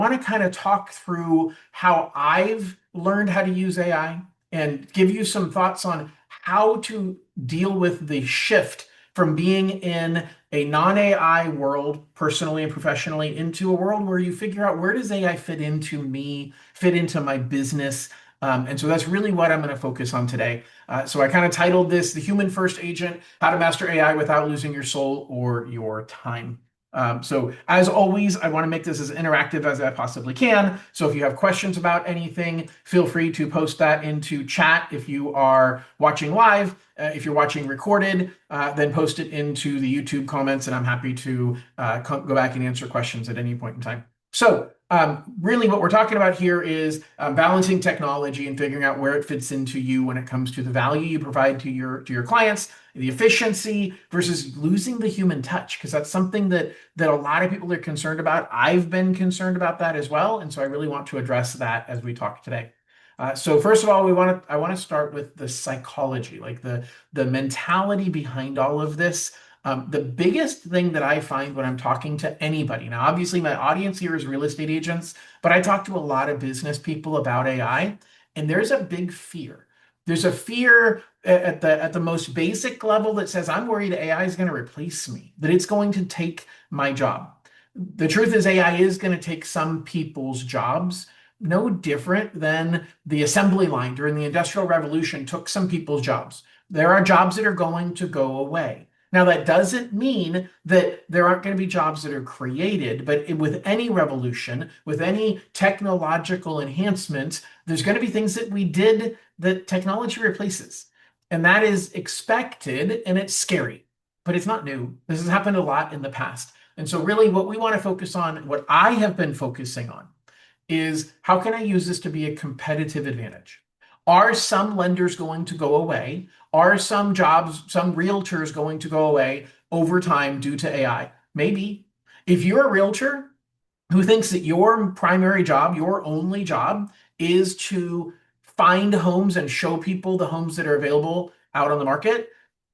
want to kind of talk through how I've learned how to use AI and give you some thoughts on how to deal with the shift from being in a non-AI world, personally and professionally, into a world where you figure out where does AI fit into me, fit into my business. And so that's really what I'm going to focus on today. So I kind of titled this The Human First Agent, How to Master AI Without Losing Your Soul or Your Time. So as always, I want to make this as interactive as I possibly can. So if you have questions about anything, feel free to post that into chat if you are watching live. If you're watching recorded, then post it into the YouTube comments, and I'm happy to go back and answer questions at any point in time. So really what we're talking about here is balancing technology and figuring out where it fits into you when it comes to the value you provide to your clients, the efficiency versus losing the human touch, because that's something that a lot of people are concerned about. I've been concerned about that as well, and so I really want to address that as we talk today. So first of all, I want to start with the psychology, like the mentality behind all of this. The biggest thing that I find when I'm talking to anybody, now obviously my audience here is real estate agents, but I talk to a lot of business people about AI, and there's a big fear. There's a fear at the most basic level that says, I'm worried AI is going to replace me, that it's going to take my job. The truth is AI is going to take some people's jobs, no different than the assembly line during the Industrial Revolution took some people's jobs. There are jobs that are going to go away. Now, that doesn't mean that there aren't going to be jobs that are created, but with any revolution, with any technological enhancement, there's going to be things that we did that technology replaces. And that is expected, and it's scary, but it's not new. This has happened a lot in the past. And so really what we want to focus on, what I have been focusing on, is how can I use this to be a competitive advantage? Are some lenders going to go away? Are some jobs, some realtors going to go away over time due to AI? Maybe. If you're a realtor who thinks that your primary job, your only job, is to find homes and show people the homes that are available out on the market,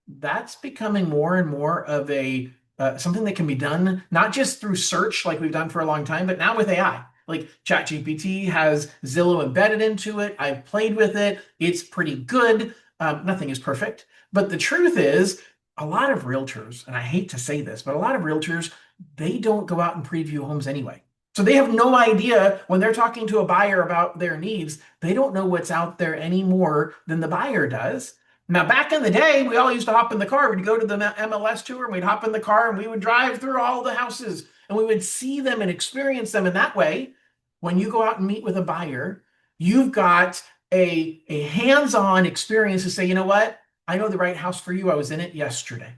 that's becoming more and more of a something that can be done not just through search like we've done for a long time, but now with AI. Like ChatGPT has Zillow embedded into it. I've played with it. It's pretty good. Nothing is perfect. But the truth is, a lot of realtors, and I hate to say this, but a lot of realtors, they don't go out and preview homes anyway. So they have no idea when they're talking to a buyer about their needs, they don't know what's out there any more than the buyer does. Now, back in the day, we all used to hop in the car. We'd go to the MLS tour and we'd hop in the car and we would drive through all the houses and we would see them and experience them in that way. When you go out and meet with a buyer, you've got a hands-on experience to say, you know what? I know the right house for you. I was in it yesterday.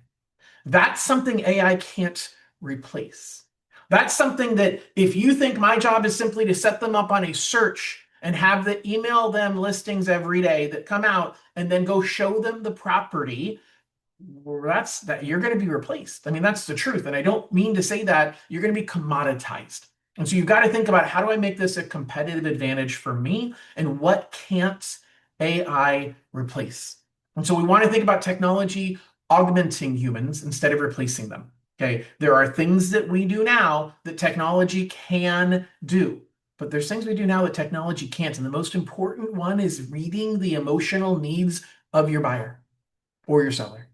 That's something AI can't replace. That's something that if you think my job is simply to set them up on a search and have the email them listings every day that come out and then go show them the property, well, that's that you're going to be replaced. I mean, that's the truth. And I don't mean to say that you're going to be commoditized. And so you've got to think about how do I make this a competitive advantage for me and what can't AI replace? And so we want to think about technology augmenting humans instead of replacing them. Okay, there are things that we do now that technology can do, but there's things we do now that technology can't. And the most important one is reading the emotional needs of your buyer or your seller.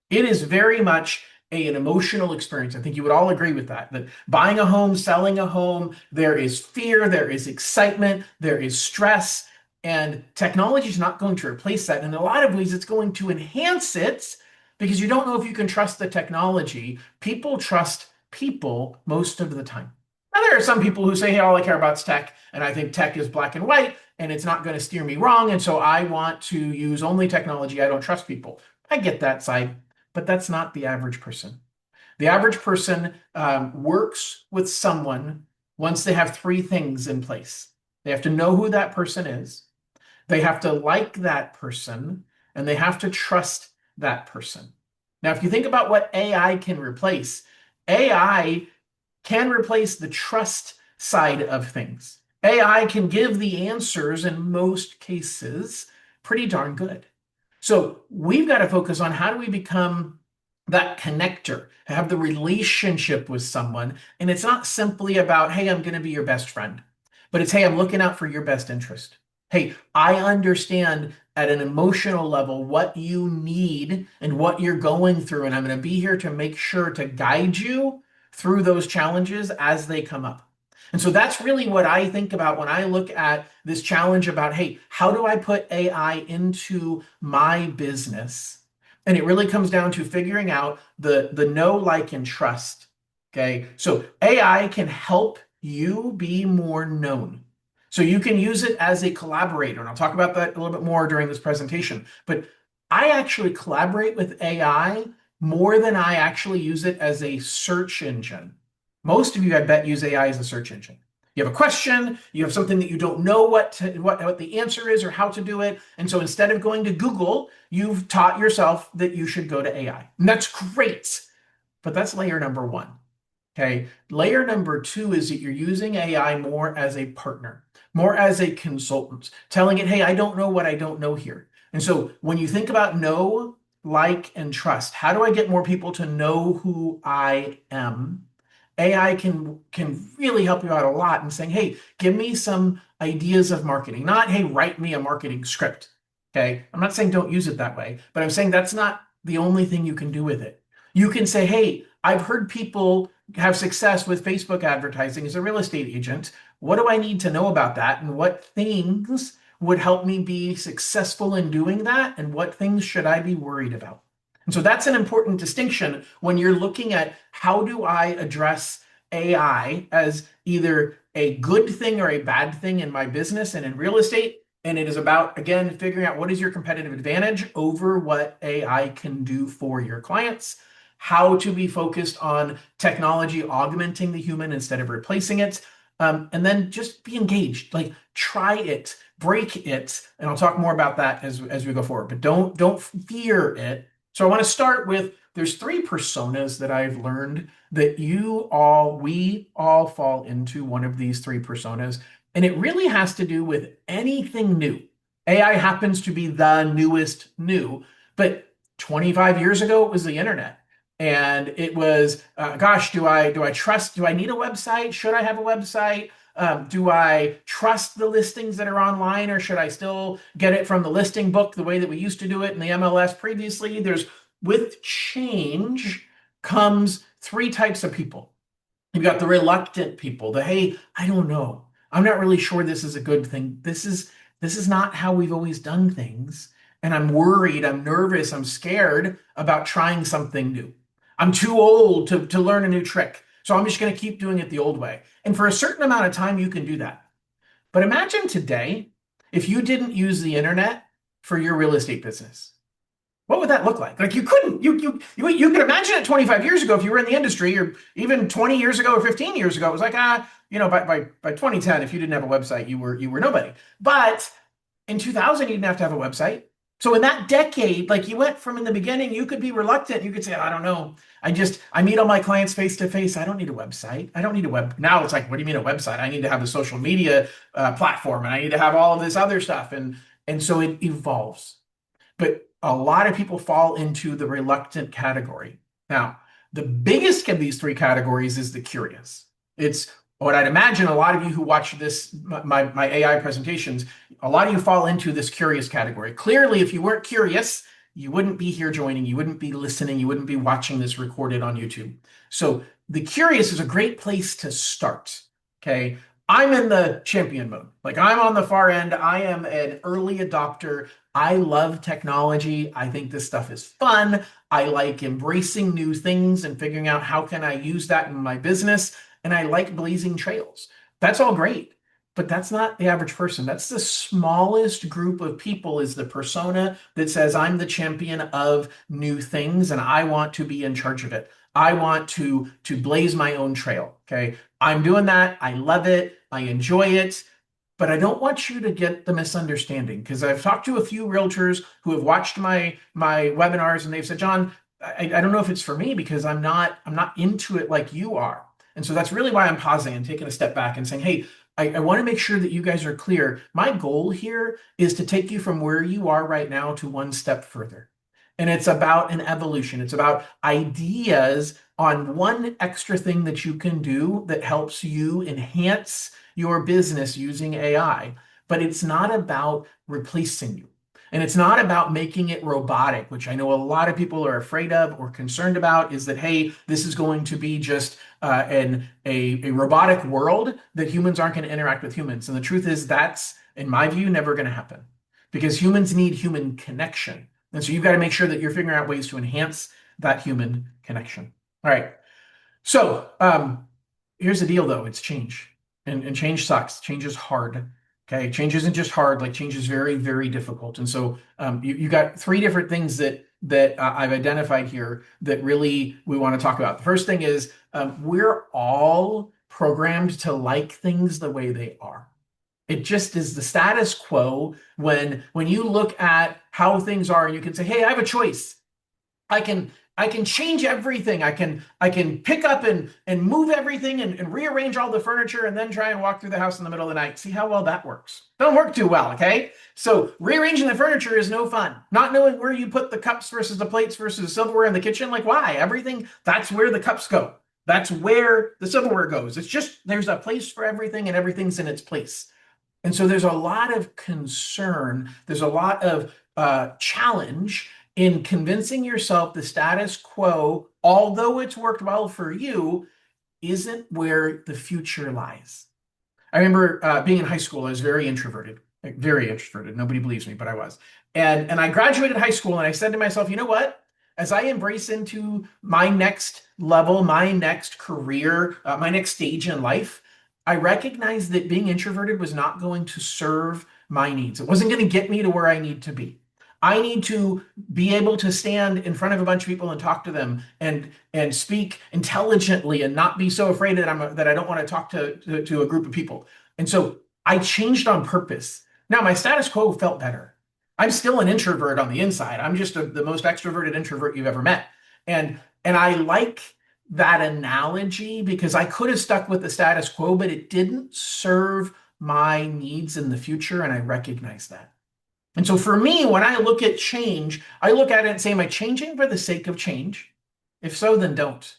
It is very much an emotional experience. I think you would all agree with that, that buying a home, selling a home, there is fear, there is excitement, there is stress, and technology is not going to replace that. In a lot of ways, it's going to enhance it because you don't know if you can trust the technology. People trust people most of the time. Now, there are some people who say, hey, all I care about is tech, and I think tech is black and white, and it's not going to steer me wrong, and so I want to use only technology. I don't trust people. I get that side. But that's not the average person. The average person works with someone once they have three things in place. They have to know who that person is, they have to like that person, and they have to trust that person. Now, if you think about what AI can replace, AI can replace the trust side of things. AI can give the answers in most cases pretty darn good. So we've got to focus on how do we become that connector, have the relationship with someone. And it's not simply about, hey, I'm going to be your best friend, but it's, hey, I'm looking out for your best interest. Hey, I understand at an emotional level what you need and what you're going through. And I'm going to be here to make sure to guide you through those challenges as they come up. And so that's really what I think about when I look at this challenge about, hey, how do I put AI into my business? And it really comes down to figuring out the know, like, and trust. Okay. So AI can help you be more known. So you can use it as a collaborator. And I'll talk about that a little bit more during this presentation. But I actually collaborate with AI more than I actually use it as a search engine. Most of you, I bet, use AI as a search engine. You have a question, you have something that you don't know what the answer is or how to do it. And so instead of going to Google, you've taught yourself that you should go to AI. And that's great. But that's layer number one. Okay. Layer number two is that you're using AI more as a partner, more as a consultant, telling it, hey, I don't know what I don't know here. And so when you think about know, like, and trust, how do I get more people to know who I am? AI can really help you out a lot in saying, hey, give me some ideas of marketing, not, hey, write me a marketing script. Okay. I'm not saying don't use it that way, but I'm saying that's not the only thing you can do with it. You can say, hey, I've heard people have success with Facebook advertising as a real estate agent. What do I need to know about that? And what things would help me be successful in doing that? And what things should I be worried about? And so that's an important distinction when you're looking at how do I address AI as either a good thing or a bad thing in my business and in real estate. And it is about, again, figuring out what is your competitive advantage over what AI can do for your clients, how to be focused on technology augmenting the human instead of replacing it. And then just be engaged, like try it, break it. And I'll talk more about that as we go forward, but don't fear it. So I want to start with there's three personas that I've learned that we all fall into one of these three personas. And it really has to do with anything new. AI happens to be the newest new, but 25 years ago, it was the internet. And it was, gosh, do I trust? Do I need a website? Should I have a website? Do I trust the listings that are online, or should I still get it from the listing book the way that we used to do it in the MLS previously? With change comes three types of people. You've got the reluctant people, the, hey, I don't know. I'm not really sure this is a good thing. This is not how we've always done things. And I'm worried, I'm nervous, I'm scared about trying something new. I'm too old to learn a new trick. So I'm just going to keep doing it the old way. And for a certain amount of time, you can do that. But imagine today if you didn't use the internet for your real estate business. What would that look like? Like you couldn't, you could imagine it 25 years ago if you were in the industry, or even 20 years ago or 15 years ago. It was like, by 2010, if you didn't have a website, you were nobody. But in 2000, you didn't have to have a website. So in that decade, like you went from in the beginning, you could be reluctant. You could say, I don't know. I meet all my clients face to face. I don't need a website. I don't need a web. Now it's like, what do you mean a website? I need to have a social media platform, and I need to have all of this other stuff. And so it evolves. But a lot of people fall into the reluctant category. Now, the biggest of these three categories is the curious. It's what I'd imagine a lot of you who watch my AI presentations, a lot of you fall into this curious category. Clearly, if you weren't curious, you wouldn't be here joining, you wouldn't be listening, you wouldn't be watching this recorded on YouTube. So the curious is a great place to start. Okay. I'm in the champion mode. Like I'm on the far end. I am an early adopter. I love technology. I think this stuff is fun. I like embracing new things and figuring out how can I use that in my business. And I like blazing trails. That's all great, but that's not the average person. That's the smallest group of people, is the persona that says, I'm the champion of new things and I want to be in charge of it. I want to blaze my own trail. Okay. I'm doing that. I love it. I enjoy it. But I don't want you to get the misunderstanding, because I've talked to a few realtors who have watched my webinars and they've said, John, I don't know if it's for me because I'm not into it like you are. And so that's really why I'm pausing and taking a step back and saying, hey, I want to make sure that you guys are clear. My goal here is to take you from where you are right now to one step further. And it's about an evolution. It's about ideas on one extra thing that you can do that helps you enhance your business using AI. But it's not about replacing you. And it's not about making it robotic, which I know a lot of people are afraid of or concerned about, is that, hey, this is going to be just a robotic world that humans aren't going to interact with humans. And the truth is that's, in my view, never going to happen because humans need human connection. And so you've got to make sure that you're figuring out ways to enhance that human connection. All right. So here's the deal, though. It's change. And change sucks. Change is hard. Okay. Change isn't just hard, like change is very, very difficult. And so you got three different things that I've identified here that really we want to talk about. The first thing is we're all programmed to like things the way they are. It just is the status quo when you look at how things are and you can say, hey, I have a choice. I can change everything. I can pick up and move everything and rearrange all the furniture and then try and walk through the house in the middle of the night. See how well that works. Don't work too well, okay? So rearranging the furniture is no fun. Not knowing where you put the cups versus the plates versus the silverware in the kitchen, like why? Everything, that's where the cups go. That's where the silverware goes. It's just there's a place for everything and everything's in its place. And so there's a lot of concern, there's a lot of challenge in convincing yourself the status quo, although it's worked well for you, isn't where the future lies. I remember being in high school, I was very introverted, like very introverted. Nobody believes me, but I was. And I graduated high school and I said to myself, you know what? As I embrace into my next level, my next career, my next stage in life, I recognized that being introverted was not going to serve my needs. It wasn't going to get me to where I need to be. I need to be able to stand in front of a bunch of people and talk to them and speak intelligently and not be so afraid that I don't want to talk to a group of people. And so I changed on purpose. Now my status quo felt better. I'm still an introvert on the inside. I'm just the most extroverted introvert you've ever met. And I like that analogy because I could have stuck with the status quo, but it didn't serve my needs in the future, and I recognize that. And so for me, when I look at change, I look at it and say, am I changing for the sake of change? If so, then don't.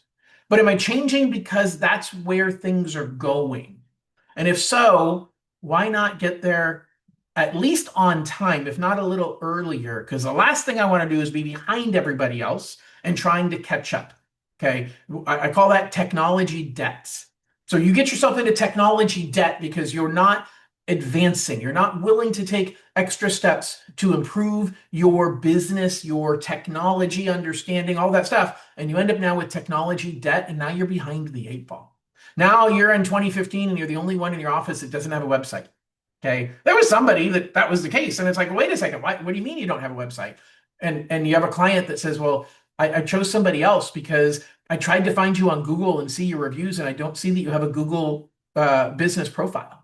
But am I changing because that's where things are going? And if so, why not get there at least on time, if not a little earlier? Because the last thing I want to do is be behind everybody else and trying to catch up. Okay. I call that technology debt. So you get yourself into technology debt because you're not advancing. You're not willing to take extra steps to improve your business, your technology understanding, all that stuff. And you end up now with technology debt, and now you're behind the eight ball. Now you're in 2015 and you're the only one in your office that doesn't have a website. Okay. There was somebody that was the case. And it's like, wait a second, what do you mean you don't have a website? And you have a client that says, well, I chose somebody else because I tried to find you on Google and see your reviews, and I don't see that you have a Google business profile.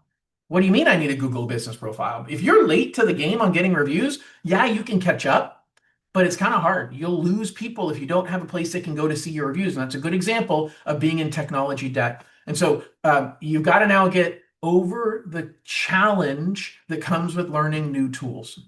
What do you mean I need a Google business profile? If you're late to the game on getting reviews, yeah, you can catch up, but it's kind of hard. You'll lose people if you don't have a place they can go to see your reviews. And that's a good example of being in technology debt. And so you've got to now get over the challenge that comes with learning new tools.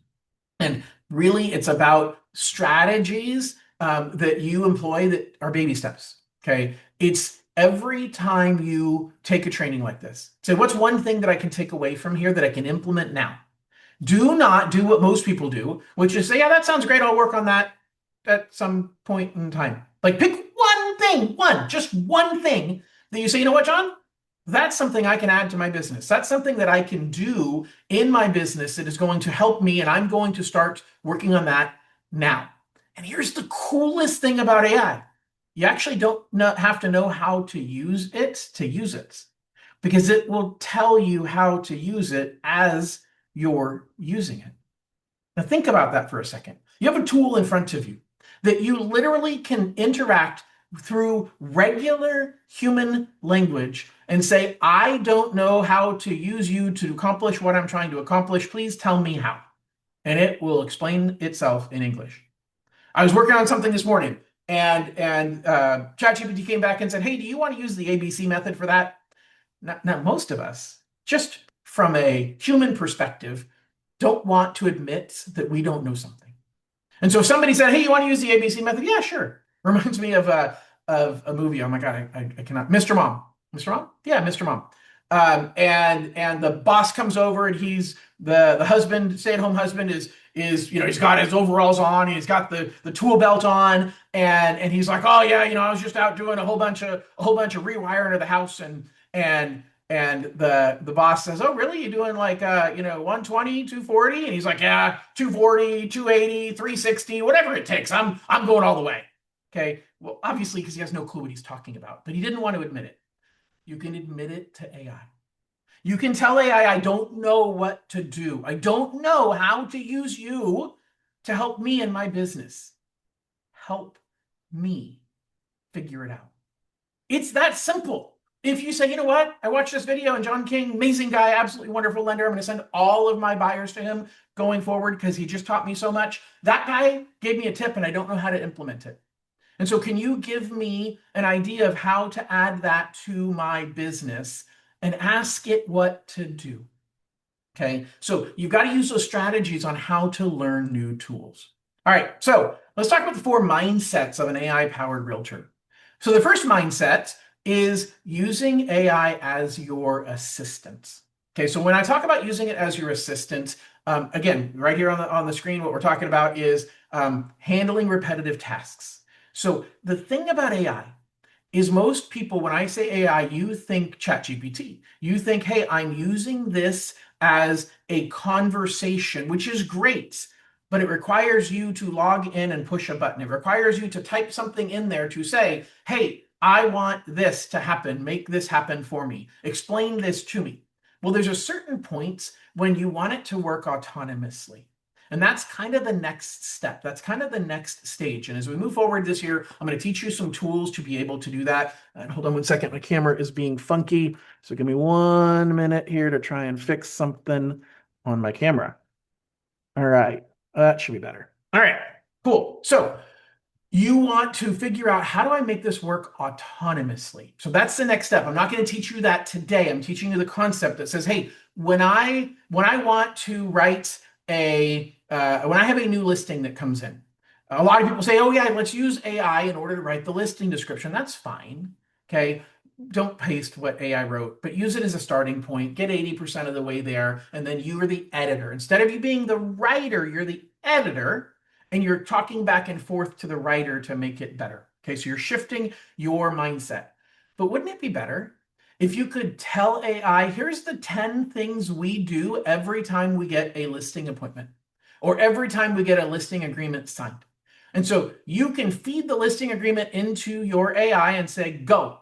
And really, it's about strategies that you employ that are baby steps. Okay. It's every time you take a training like this, say, what's one thing that I can take away from here that I can implement now? Do not do what most people do, which is say, yeah, that sounds great. I'll work on that at some point in time. Like pick one thing, just one thing that you say, you know what, John? That's something I can add to my business. That's something that I can do in my business that is going to help me, and I'm going to start working on that now. And here's the coolest thing about AI. You actually don't have to know how to use it because it will tell you how to use it as you're using it. Now think about that for a second. You have a tool in front of you that you literally can interact through regular human language and say, I don't know how to use you to accomplish what I'm trying to accomplish. Please tell me how. And it will explain itself in English. I was working on something this morning and ChatGPT came back and said, hey, do you want to use the ABC method for that? Now, most of us, just from a human perspective, don't want to admit that we don't know something. And so if somebody said, "Hey, you want to use the ABC method?" Yeah, sure. Reminds me of a movie. Oh my God, I cannot. Mr. Mom. Mr. Mom? Yeah, Mr. Mom. And the boss comes over and he's the husband, stay-at-home husband is he's got his overalls on, he's got the tool belt on, and he's like, "Oh yeah, I was just out doing a whole bunch of rewiring of the house and the boss says, "Oh, really? You doing like 120, 240?" And he's like, "Yeah, 240, 280, 360, whatever it takes. I'm going all the way." Okay. Well, obviously, because he has no clue what he's talking about, but he didn't want to admit it. You can admit it to AI. You can tell AI, "I don't know what to do. I don't know how to use you to help me in my business. Help me figure it out." It's that simple. If you say, "You know what? I watched this video and John King, amazing guy, absolutely wonderful lender. I'm going to send all of my buyers to him going forward because he just taught me so much. That guy gave me a tip and I don't know how to implement it. And so, can you give me an idea of how to add that to my business and ask it what to do?" Okay, so you've got to use those strategies on how to learn new tools. All right, so let's talk about the four mindsets of an AI powered realtor. So the first mindset is using AI as your assistant. Okay, so when I talk about using it as your assistant, again, right here on the screen, what we're talking about is handling repetitive tasks. So the thing about AI is most people, when I say AI, you think ChatGPT. You think, "Hey, I'm using this as a conversation," which is great, but it requires you to log in and push a button. It requires you to type something in there to say, "Hey, I want this to happen. Make this happen for me. Explain this to me." Well, there's a certain point when you want it to work autonomously. And that's kind of the next step. That's kind of the next stage. And as we move forward this year, I'm going to teach you some tools to be able to do that. And hold on one second. My camera is being funky. So give me 1 minute here to try and fix something on my camera. All right. That should be better. All right. Cool. So you want to figure out, how do I make this work autonomously? So that's the next step. I'm not going to teach you that today. I'm teaching you the concept that says, "Hey, when I want to write when I have a new listing that comes in, a lot of people say, 'Oh yeah, let's use AI in order to write the listing description.' That's fine. Okay. Don't paste what AI wrote, but use it as a starting point. Get 80% of the way there, and then you are the editor. Instead of you being the writer, you're the editor, and you're talking back and forth to the writer to make it better. Okay, so you're shifting your mindset. But wouldn't it be better if you could tell AI, "Here's the 10 things we do every time we get a listing appointment or every time we get a listing agreement signed?" And so you can feed the listing agreement into your AI and say, "Go."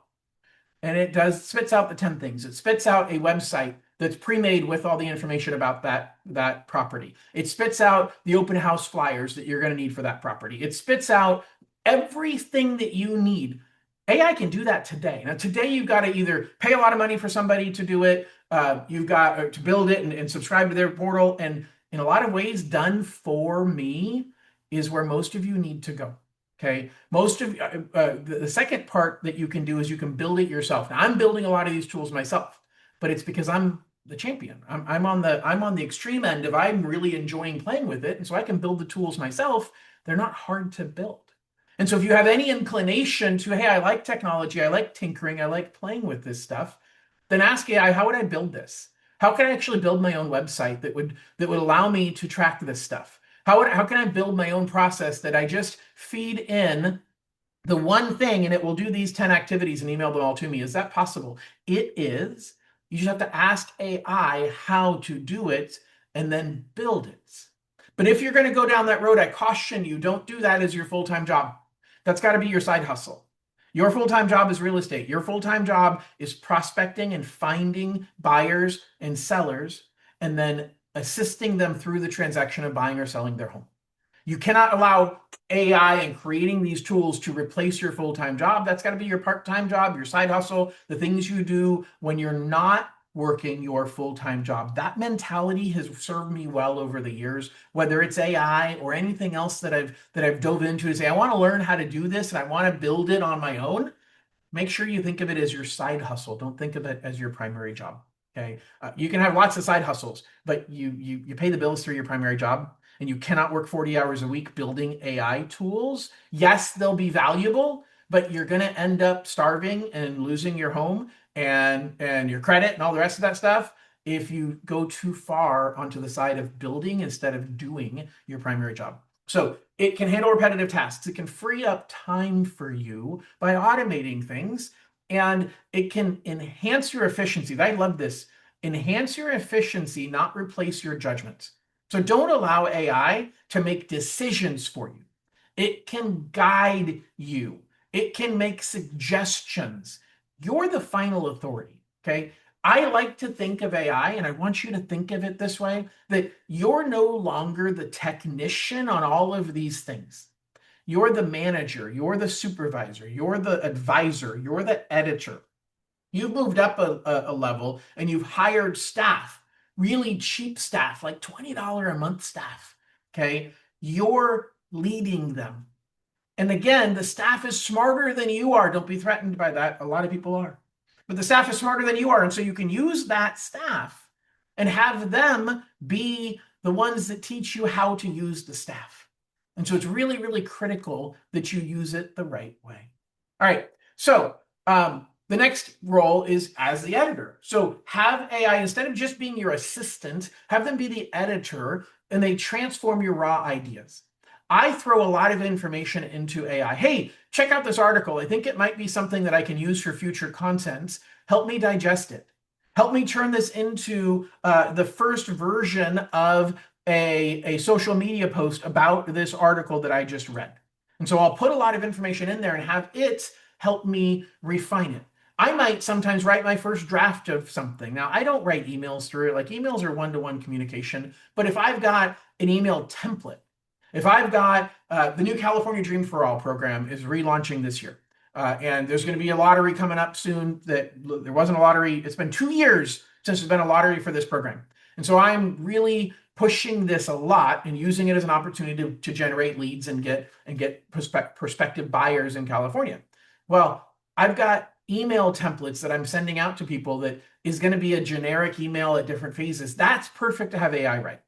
And it spits out the 10 things. It spits out a website that's pre-made with all the information about that property. It spits out the open house flyers that you're going to need for that property. It spits out everything that you need. AI can do that today. Now, today you've got to either pay a lot of money for somebody to do it, you've got to build it and subscribe to their portal. And in a lot of ways, done for me is where most of you need to go. Okay. Most of the second part that you can do is you can build it yourself. Now, I'm building a lot of these tools myself, but it's because I'm the champion. I'm on the extreme end of, I'm really enjoying playing with it, and so I can build the tools myself. They're not hard to build. And so if you have any inclination to, "Hey, I like technology, I like tinkering, I like playing with this stuff," then ask AI, "How would I build this? How can I actually build my own website that would allow me to track this stuff? How can I build my own process that I just feed in the one thing and it will do these 10 activities and email them all to me?" Is that possible? It is. You just have to ask AI how to do it and then build it. But if you're going to go down that road, I caution you, don't do that as your full-time job. That's got to be your side hustle. Your full-time job is real estate. Your full-time job is prospecting and finding buyers and sellers and then assisting them through the transaction of buying or selling their home. You cannot allow AI and creating these tools to replace your full-time job. That's got to be your part-time job, your side hustle, the things you do when you're not working your full-time job. That mentality has served me well over the years, whether it's AI or anything else that I've dove into to say, "I want to learn how to do this and I want to build it on my own." Make sure you think of it as your side hustle. Don't think of it as your primary job. Okay. You can have lots of side hustles, but you pay the bills through your primary job. and you cannot work 40 hours a week building AI tools, yes, they'll be valuable, but you're going to end up starving and losing your home and your credit and all the rest of that stuff if you go too far onto the side of building instead of doing your primary job. So it can handle repetitive tasks. It can free up time for you by automating things, and it can enhance your efficiency. I love this. Enhance your efficiency, not replace your judgment. So don't allow AI to make decisions for you. It can guide you. It can make suggestions. You're the final authority, okay? I like to think of AI, and I want you to think of it this way, that you're no longer the technician on all of these things. You're the manager, you're the supervisor, you're the advisor, you're the editor. You've moved up a level and you've hired staff, really cheap staff, like $20 a month staff, okay? You're leading them. And again, the staff is smarter than you are. Don't be threatened by that. A lot of people are. But the staff is smarter than you are. And so you can use that staff and have them be the ones that teach you how to use the staff. And so it's really, really critical that you use it the right way. All right. So the next role is as the editor. So have AI, instead of just being your assistant, have them be the editor, and they transform your raw ideas. I throw a lot of information into AI. Hey, check out this article. I think it might be something that I can use for future content. Help me digest it. Help me turn this into the first version of a social media post about this article that I just read. And so I'll put a lot of information in there and have it help me refine it. I might sometimes write my first draft of something. Now, I don't write emails through it. Like, emails are one-to-one communication. But if I've got an email template, if I've got the new California Dream for All program is relaunching this year, and there's going to be a lottery coming up soon. That there wasn't a lottery. It's been 2 years since there's been a lottery for this program. And so I'm really pushing this a lot and using it as an opportunity to generate leads and get prospective buyers in California. Well, I've got email templates that I'm sending out to people that is going to be a generic email at different phases. That's perfect to have AI write.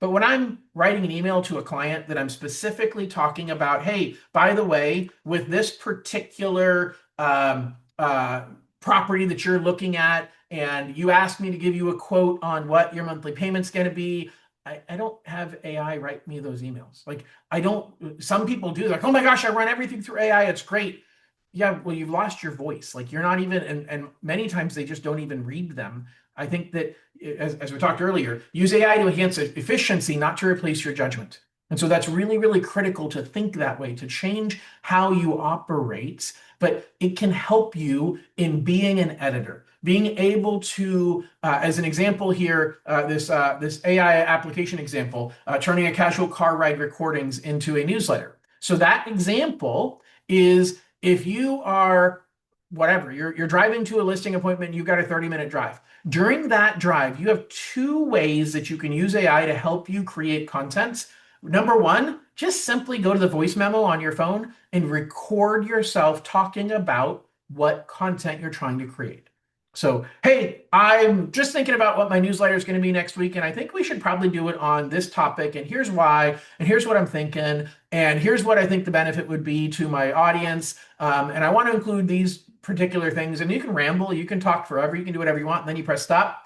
But when I'm writing an email to a client that I'm specifically talking about, hey, by the way, with this particular property that you're looking at, and you asked me to give you a quote on what your monthly payment's going to be, I don't have AI write me those emails. Like, I don't, some people do, like, oh my gosh, I run everything through AI, it's great. Yeah, well, you've lost your voice. Like, you're not even, and many times they just don't even read them. I think that, as we talked earlier, use AI to enhance efficiency, not to replace your judgment. And so that's really, really critical to think that way, to change how you operate, but it can help you in being an editor, being able to, as an example here, this AI application example, turning a casual car ride recordings into a newsletter. So that example is, if you are whatever, you're driving to a listing appointment, you've got a 30-minute drive. During that drive, you have 2 ways that you can use AI to help you create content. Number one, just simply go to the voice memo on your phone and record yourself talking about what content you're trying to create. So, hey, I'm just thinking about what my newsletter is going to be next week, and I think we should probably do it on this topic, and here's why, and here's what I'm thinking, and here's what I think the benefit would be to my audience, and I want to include these particular things. And you can ramble, you can talk forever, you can do whatever you want, and then you press stop,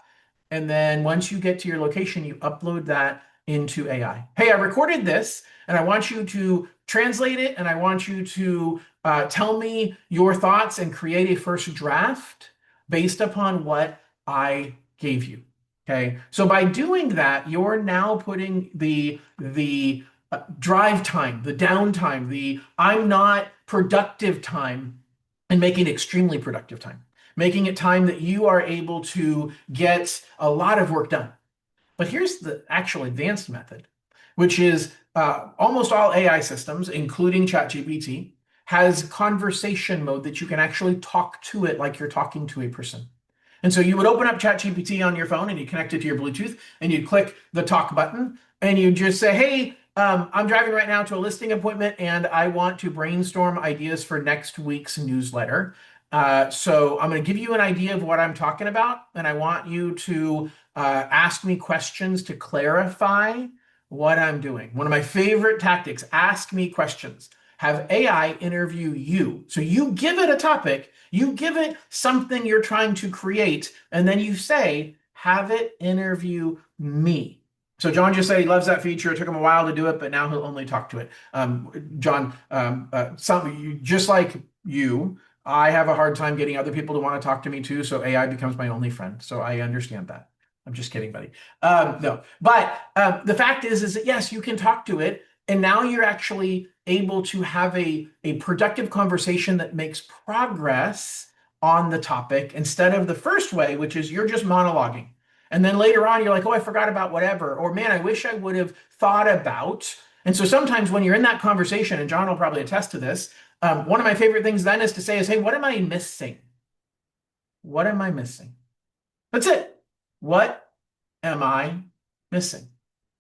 and then once you get to your location, you upload that into AI. Hey, I recorded this, and I want you to translate it, and I want you to tell me your thoughts and create a first draft based upon what I gave you. Okay, so by doing that, you're now putting the drive time, the downtime, the I'm not productive time, and making it extremely productive time, making it time that you are able to get a lot of work done. But here's the actual advanced method, which is almost all AI systems, including ChatGPT, has conversation mode that you can actually talk to it like you're talking to a person. And so you would open up ChatGPT on your phone and you connect it to your Bluetooth and you'd click the talk button and you just say, hey, I'm driving right now to a listing appointment and I want to brainstorm ideas for next week's newsletter. So I'm going to give you an idea of what I'm talking about, and I want you to ask me questions to clarify what I'm doing. One of my favorite tactics, ask me questions. Have AI interview you. So you give it a topic, you give it something you're trying to create, and then you say, have it interview me. So John just said he loves that feature. It took him a while to do it, but now he'll only talk to it. John, just like you, I have a hard time getting other people to want to talk to me too. So AI becomes my only friend. So I understand that. I'm just kidding, buddy. No, but the fact is that yes, you can talk to it, and now you're actually able to have a productive conversation that makes progress on the topic instead of the first way, which is you're just monologuing. And then later on, you're like, oh, I forgot about whatever, or man, I wish I would have thought about. And so sometimes when you're in that conversation, and John will probably attest to this, one of my favorite things then is to say is, hey, what am I missing? What am I missing? That's it. What am I missing?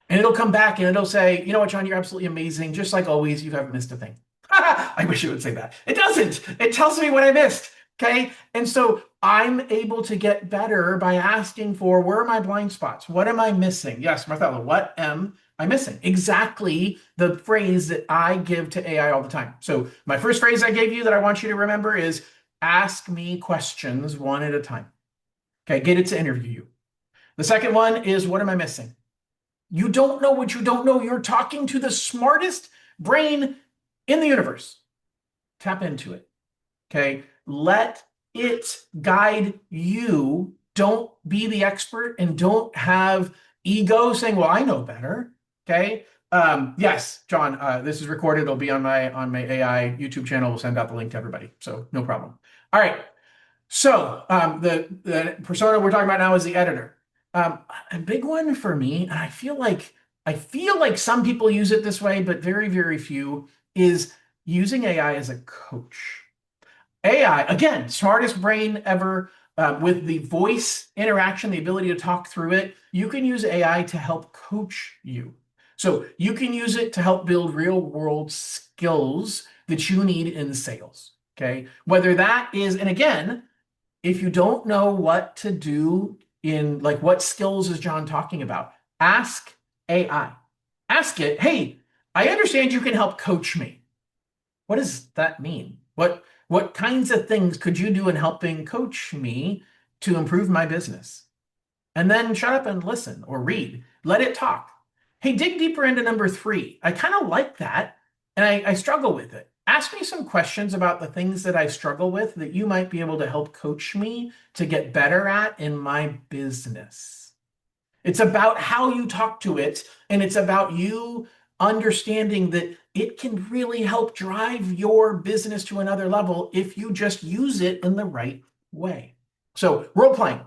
And it'll come back and it'll say, you know what, John, you're absolutely amazing. Just like always, you haven't missed a thing. I wish it would say that. It doesn't. It tells me what I missed. Okay. And so I'm able to get better by asking for where are my blind spots? What am I missing? Yes, Martha, what am I missing? Exactly the phrase that I give to AI all the time. So my first phrase I gave you that I want you to remember is ask me questions one at a time. Okay. Get it to interview you. The second one is what am I missing? You don't know what you don't know. You're talking to the smartest brain in the universe. Tap into it. Okay. Let it guide you. Don't be the expert and don't have ego saying, well, I know better. Okay. Yes, John, this is recorded. It'll be on my AI YouTube channel. We'll send out the link to everybody. So no problem. All right. So the persona we're talking about now is the editor. A big one for me, and I feel like some people use it this way, but very, very few, is using AI as a coach. AI, again, smartest brain ever, with the voice interaction, the ability to talk through it. You can use AI to help coach you. So you can use it to help build real world skills that you need in sales. Okay. Whether that is, and again, if you don't know what to do in like what skills is John talking about, ask AI. Ask it, hey, I understand you can help coach me. What does that mean? What kinds of things could you do in helping coach me to improve my business? And then shut up and listen or read. Let it talk. Hey, dig deeper into number three. I kind of like that, and I struggle with it. Ask me some questions about the things that I struggle with that you might be able to help coach me to get better at in my business. It's about how you talk to it, and it's about you understanding that it can really help drive your business to another level if you just use it in the right way. So, role playing.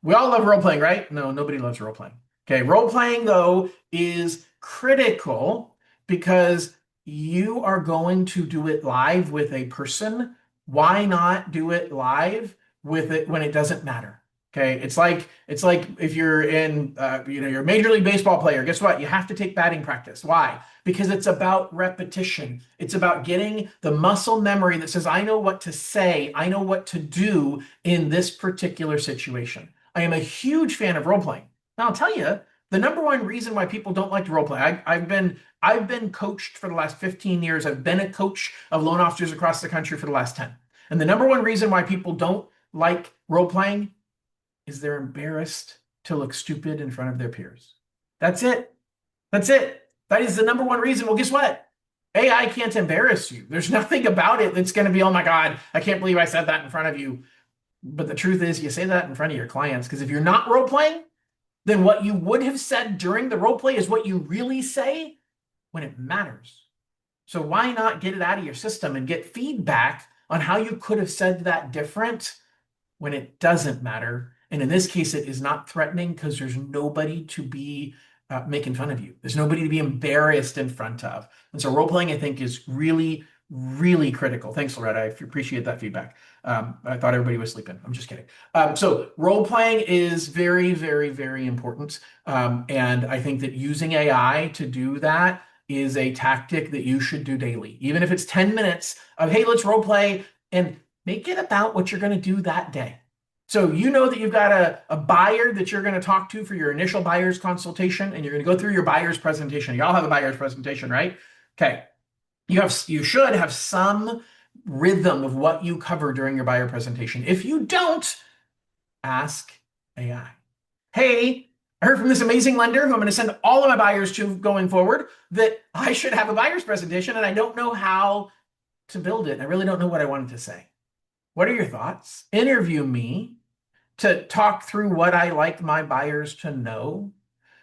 We all love role playing, right? No, nobody loves role playing. Okay, role playing, though, is critical because you are going to do it live with a person. Why not do it live with it when it doesn't matter? Okay, it's like if you're in you're a major league baseball player. Guess what? You have to take batting practice. Why? Because it's about repetition. It's about getting the muscle memory that says, I know what to say, I know what to do in this particular situation. I am a huge fan of role playing. Now I'll tell you, the number one reason why people don't like to role play. I've been coached for the last 15 years. I've been a coach of loan officers across the country for the last 10. And the number one reason why people don't like role playing is they're embarrassed to look stupid in front of their peers. That's it. That's it. That is the number one reason. Well, guess what? AI can't embarrass you. There's nothing about it that's going to be, oh my God, I can't believe I said that in front of you. But the truth is, you say that in front of your clients because if you're not role playing, then what you would have said during the role play is what you really say when it matters. So why not get it out of your system and get feedback on how you could have said that different when it doesn't matter? And in this case, it is not threatening because there's nobody to be making fun of you. There's nobody to be embarrassed in front of. And so role playing, I think, is really, really critical. Thanks, Loretta. I appreciate that feedback. I thought everybody was sleeping. I'm just kidding. So role playing is very, very, very important. And I think that using AI to do that is a tactic that you should do daily. Even if it's 10 minutes of, hey, let's role play and make it about what you're going to do that day. So you know that you've got a buyer that you're going to talk to for your initial buyer's consultation, and you're going to go through your buyer's presentation. You all have a buyer's presentation, right? Okay. You should have some rhythm of what you cover during your buyer presentation. If you don't, ask AI. Hey, I heard from this amazing lender who I'm going to send all of my buyers to going forward that I should have a buyer's presentation and I don't know how to build it. I really don't know what I wanted to say. What are your thoughts? Interview me to talk through what I like my buyers to know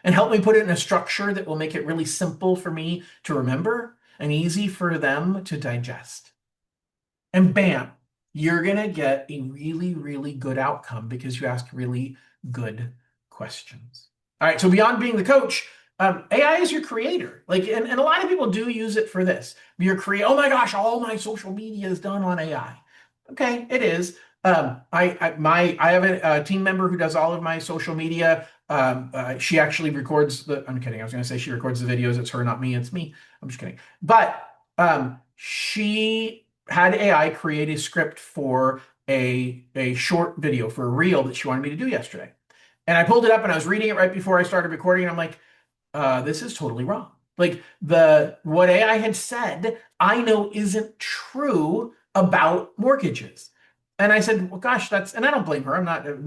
and help me put it in a structure that will make it really simple for me to remember and easy for them to digest. And bam, you're going to get a really, really good outcome because you ask really good questions. All right, so beyond being the coach, AI is your creator. Like, and a lot of people do use it for this. Oh my gosh, all my social media is done on AI. Okay, it is. I have a team member who does all of my social media. She actually records the. I'm kidding. I was going to say she records the videos. It's her, not me. It's me. I'm just kidding. But she had AI create a script for a short video for a reel that she wanted me to do yesterday. And I pulled it up and I was reading it right before I started recording. And I'm like, this is totally wrong. Like what AI had said, I know isn't true about mortgages. And I said, well, gosh, and I don't blame her. I'm not,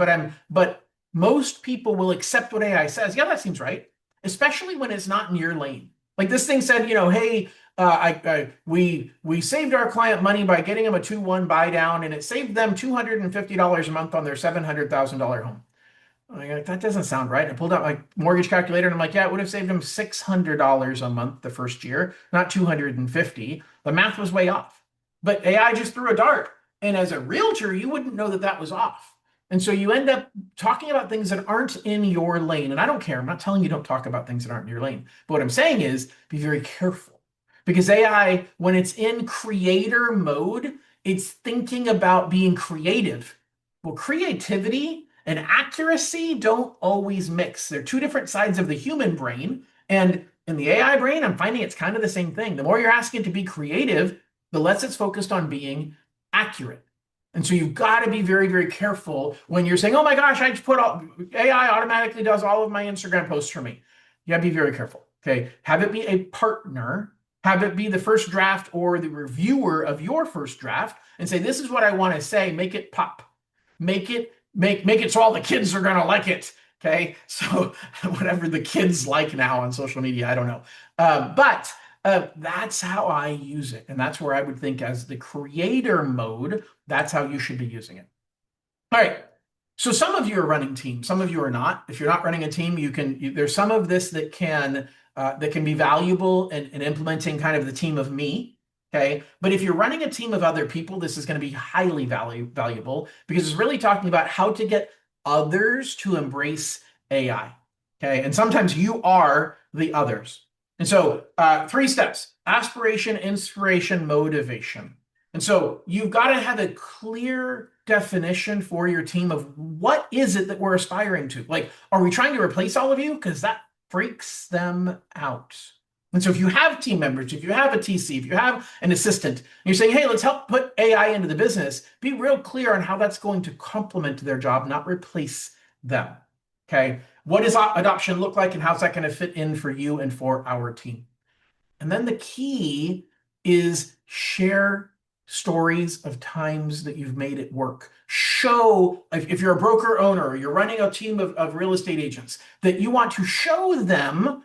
but most people will accept what AI says. Yeah, that seems right, especially when it's not in your lane. Like this thing said, hey, we saved our client money by getting them a 2-1 buy down, and it saved them $250 a month on their $700,000 home. I'm like, that doesn't sound right. I pulled out my mortgage calculator and I'm like, yeah, it would have saved them $600 a month the first year, not 250. The math was way off. But AI just threw a dart. And as a realtor, you wouldn't know that that was off. And so you end up talking about things that aren't in your lane. And I don't care. I'm not telling you don't talk about things that aren't in your lane. But what I'm saying is be very careful. Because AI, when it's in creator mode, it's thinking about being creative. Well, creativity and accuracy don't always mix. They're two different sides of the human brain. And in the AI brain, I'm finding it's kind of the same thing. The more you're asking it to be creative, the less it's focused on being accurate. And so you've got to be very, very careful when you're saying, oh my gosh, AI automatically does all of my Instagram posts for me. You got to be very careful. Okay. Have it be a partner. Have it be the first draft or the reviewer of your first draft and say, this is what I want to say. Make it pop. Make it so all the kids are going to like it. Okay. So whatever the kids like now on social media, I don't know. But that's how I use it. And that's where I would think as the creator mode, that's how you should be using it. All right. So some of you are running teams, some of you are not. If you're not running a team, there's some of this that can be valuable in implementing kind of the team of me. Okay. But if you're running a team of other people, this is going to be highly valuable because it's really talking about how to get others to embrace AI. Okay. And sometimes you are the others. And so 3 steps: aspiration, inspiration, motivation. And so you've got to have a clear definition for your team of what is it that we're aspiring to. Like, are we trying to replace all of you? Because that freaks them out. And so if you have team members, if you have a TC, if you have an assistant, and you're saying, hey, let's help put AI into the business, be real clear on how that's going to complement their job, not replace them. Okay. What does adoption look like and how's that going to fit in for you and for our team? And then the key is share stories of times that you've made it work. Show, if you're a broker owner or you're running a team of real estate agents, that you want to show them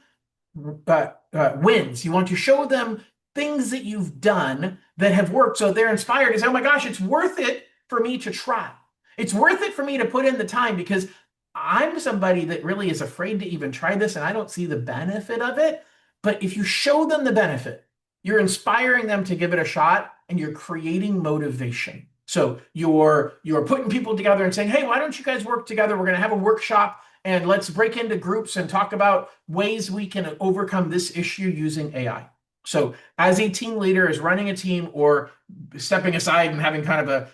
wins. You want to show them things that you've done that have worked so they're inspired and say, oh my gosh, it's worth it for me to try. It's worth it for me to put in the time because I'm somebody that really is afraid to even try this and I don't see the benefit of it. But if you show them the benefit, you're inspiring them to give it a shot and you're creating motivation. So you're putting people together and saying, hey, why don't you guys work together? We're going to have a workshop and let's break into groups and talk about ways we can overcome this issue using AI. So as a team leader is running a team or stepping aside and having kind of a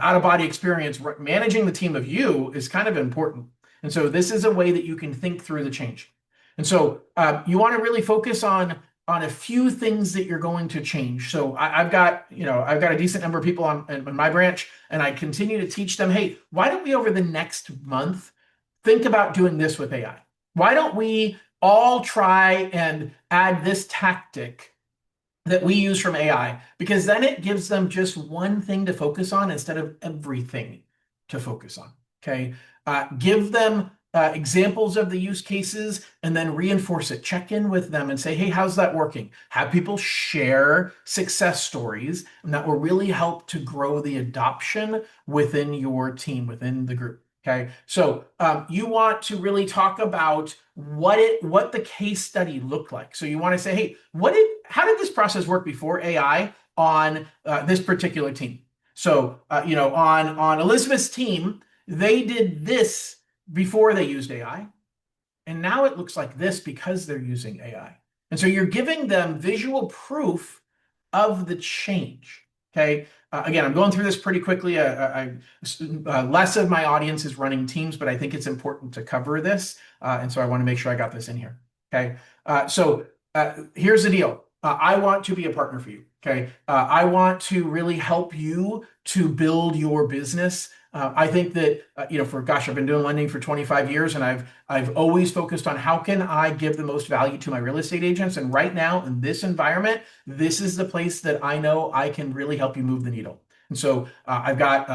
out-of-body experience, managing the team of you is kind of important. And so this is a way that you can think through the change. And so you want to really focus on on a few things that you're going to change. So I've got, I've got a decent number of people in my branch, and I continue to teach them, hey, why don't we over the next month think about doing this with AI? Why don't we all try and add this tactic that we use from AI? Because then it gives them just one thing to focus on instead of everything to focus on. Okay. Give them examples of the use cases and then reinforce it. Check in with them and say, hey, how's that working? Have people share success stories, and that will really help to grow the adoption within your team, within the group. Okay, so you want to really talk about what the case study looked like. So you want to say, hey, how did this process work before AI on this particular team? So on Elizabeth's team, they did this before they used AI, and now it looks like this because they're using AI. And so you're giving them visual proof of the change. Okay. Again, I'm going through this pretty quickly. Less of my audience is running teams, but I think it's important to cover this. And so I want to make sure I got this in here. Okay. Here's the deal. I want to be a partner for you. Okay. I want to really help you to build your business. I think that, I've been doing lending for 25 years, and I've always focused on how can I give the most value to my real estate agents. And right now in this environment, this is the place that I know I can really help you move the needle. And so I've got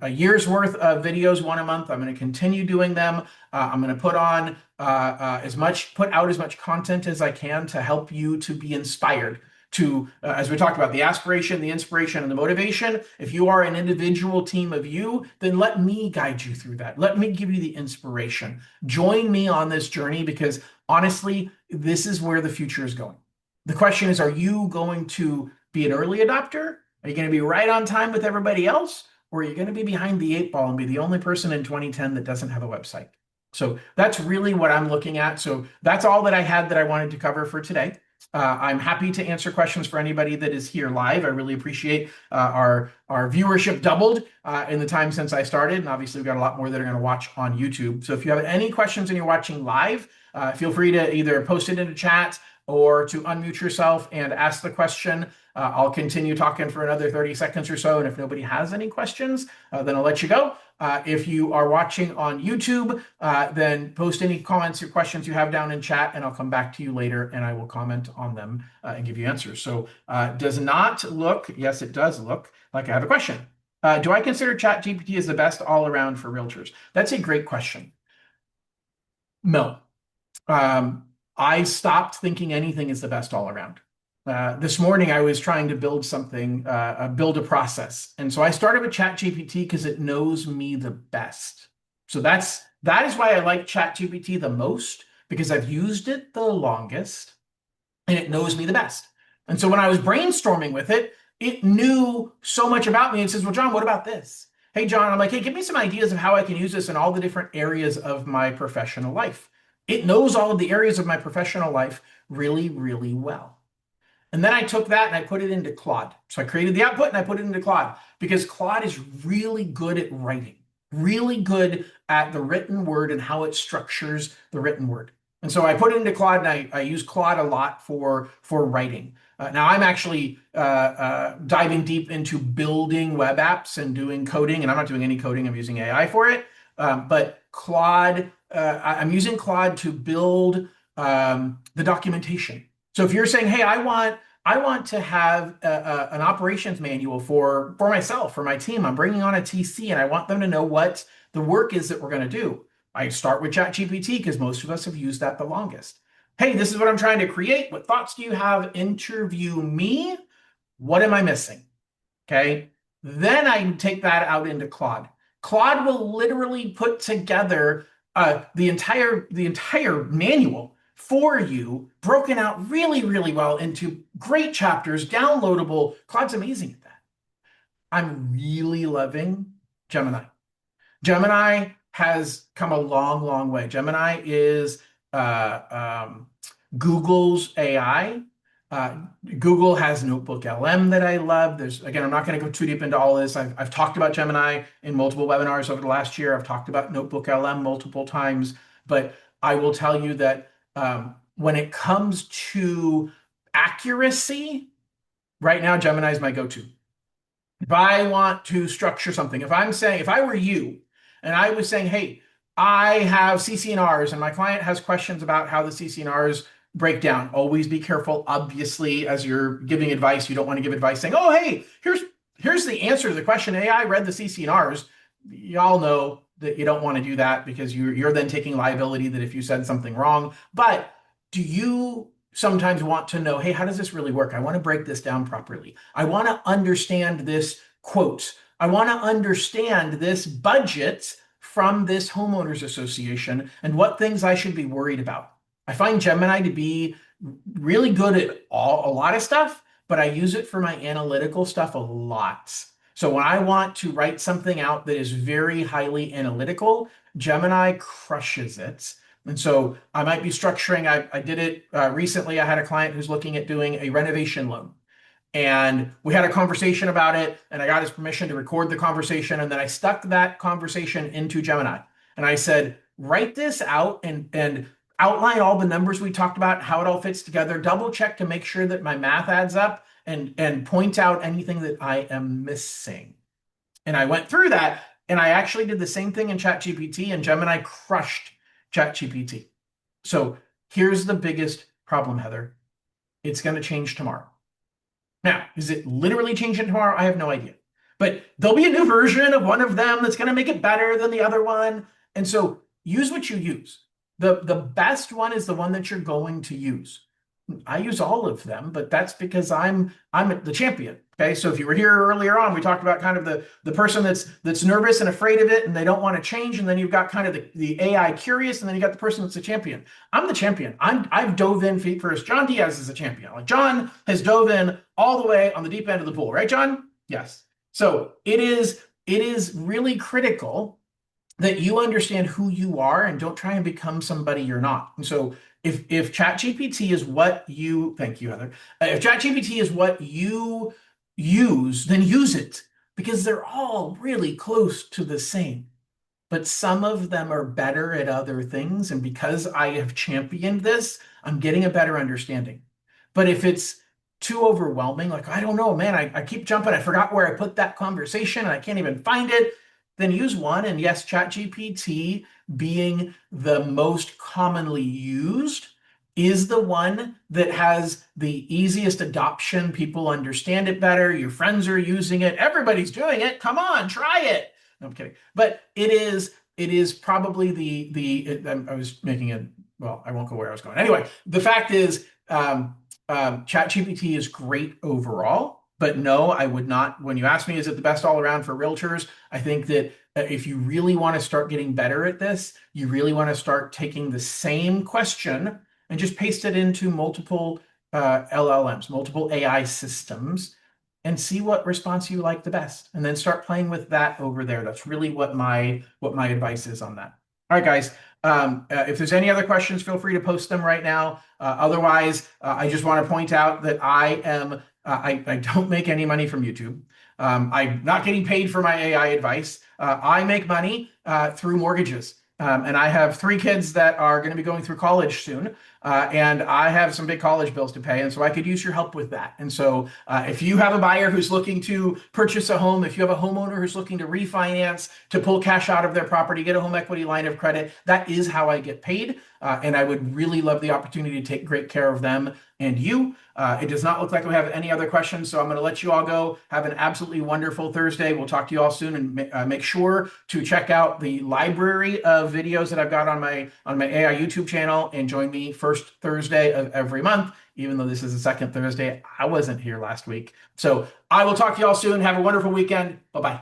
a year's worth of videos, one a month. I'm going to continue doing them. I'm going to put out as much content as I can to help you to be inspired to, as we talked about, the aspiration, the inspiration, and the motivation. If you are an individual team of you, then let me guide you through that. Let me give you the inspiration. Join me on this journey, because honestly, this is where the future is going. The question is, are you going to be an early adopter? Are you going to be right on time with everybody else? Or are you going to be behind the eight ball and be the only person in 2010 that doesn't have a website? So that's really what I'm looking at. So that's all that I had that I wanted to cover for today. I'm happy to answer questions for anybody that is here live. I really appreciate our viewership doubled in the time since I started. And obviously, we've got a lot more that are going to watch on YouTube. So if you have any questions and you're watching live, feel free to either post it in the chat or to unmute yourself and ask the question. I'll continue talking for another 30 seconds or so. And if nobody has any questions, then I'll let you go. If you are watching on YouTube, then post any comments or questions you have down in chat, and I'll come back to you later and I will comment on them and give you answers. So does not look, yes, it does look like I have a question. Do I consider ChatGPT as the best all around for realtors? That's a great question. No. I stopped thinking anything is the best all around. This morning, I was trying to build something, build a process. And so I started with ChatGPT because it knows me the best. So that is why I like ChatGPT the most, because I've used it the longest and it knows me the best. And so when I was brainstorming with it, it knew so much about me and says, well, John, what about this? Hey, John, I'm like, hey, give me some ideas of how I can use this in all the different areas of my professional life. It knows all of the areas of my professional life really, really well. And then I took that and I put it into Claude. So I created the output and I put it into Claude, because Claude is really good at writing, really good at the written word and how it structures the written word. And so I put it into Claude, and I use Claude a lot for writing. Now I'm actually diving deep into building web apps and doing coding, and I'm not doing any coding. I'm using AI for it. But Claude, I'm using Claude to build the documentation. So if you're saying, hey, I want to have an operations manual for myself, for my team, I'm bringing on a TC and I want them to know what the work is that we're going to do, I start with ChatGPT because most of us have used that the longest. Hey, this is what I'm trying to create. What thoughts do you have? Interview me. What am I missing? Okay. Then I take that out into Claude. Claude will literally put together the entire manual for you, broken out really, really well into great chapters, downloadable. Claude's amazing at that. I'm really loving Gemini. Gemini has come a long, long way. Gemini is Google's AI. Google has Notebook LM that I love. Again, I'm not going to go too deep into all this. I've talked about Gemini in multiple webinars over the last year. I've talked about Notebook LM multiple times, but I will tell you that when it comes to accuracy, right now, Gemini is my go-to. If I want to structure something, if I were you and I was saying, hey, I have CC&Rs and my client has questions about how the CC&Rs break down, always be careful. Obviously, as you're giving advice, you don't want to give advice saying, oh, hey, here's the answer to the question. AI read the CC&Rs. Y'all know that you don't want to do that because you're then taking liability that if you said something wrong. But do you sometimes want to know, hey, how does this really work? I want to break this down properly. I want to understand this quote. I want to understand this budget from this homeowners association and what things I should be worried about. I find Gemini to be really good at a lot of stuff, but I use it for my analytical stuff a lot. So when I want to write something out that is very highly analytical, Gemini crushes it. And so I might be structuring, I did it recently. I had a client who's looking at doing a renovation loan. And we had a conversation about it, and I got his permission to record the conversation. And then I stuck that conversation into Gemini. And I said, write this out and outline all the numbers we talked about, how it all fits together, double check to make sure that my math adds up, and point out anything that I am missing. And I went through that, and I actually did the same thing in ChatGPT, and Gemini crushed ChatGPT. So here's the biggest problem, Heather. It's going to change tomorrow. Now, is it literally changing tomorrow? I have no idea. But there'll be a new version of one of them that's going to make it better than the other one. And so use what you use. The best one is the one that you're going to use. I use all of them, but that's because I'm the champion. Okay. So if you were here earlier on, we talked about kind of the person that's nervous and afraid of it and they don't want to change. And then you've got kind of the AI curious, and then you got the person that's a champion. I'm the champion. I've dove in feet first. John Diaz is a champion. Like John has dove in all the way on the deep end of the pool, right, John? Yes. So it is really critical that you understand who you are and don't try and become somebody you're not. And so if ChatGPT is what you, thank you, Heather. If ChatGPT is what you use, then use it because they're all really close to the same. But some of them are better at other things. And because I have championed this, I'm getting a better understanding. But if it's too overwhelming, like, I don't know, man, I keep jumping. I forgot where I put that conversation and I can't even find it. Then use one. And yes, ChatGPT being the most commonly used is the one that has the easiest adoption. People understand it better. Your friends are using it. Everybody's doing it. Come on, try it. No, I'm kidding. But it is probably I was making it, well, I won't go where I was going. Anyway, the fact is, ChatGPT is great overall. But no, I would not. When you ask me, is it the best all around for realtors? I think that if you really want to start getting better at this, you really want to start taking the same question and just paste it into multiple LLMs, multiple AI systems, and see what response you like the best. And then start playing with that over there. That's really what my advice is on that. All right, guys. If there's any other questions, feel free to post them right now. Otherwise, I just want to point out that I don't make any money from YouTube. I'm not getting paid for my AI advice. I make money through mortgages. And I have 3 kids that are going to be going through college soon. And I have some big college bills to pay. And so I could use your help with that. And so if you have a buyer who's looking to purchase a home, if you have a homeowner who's looking to refinance, to pull cash out of their property, get a home equity line of credit, that is how I get paid. And I would really love the opportunity to take great care of them and you. It does not look like we have any other questions, so I'm going to let you all go. Have an absolutely wonderful Thursday. We'll talk to you all soon, and make sure to check out the library of videos that I've got on my AI YouTube channel, and join me first Thursday of every month, even though this is the second Thursday. I wasn't here last week. So I will talk to you all soon. Have a wonderful weekend. Bye-bye.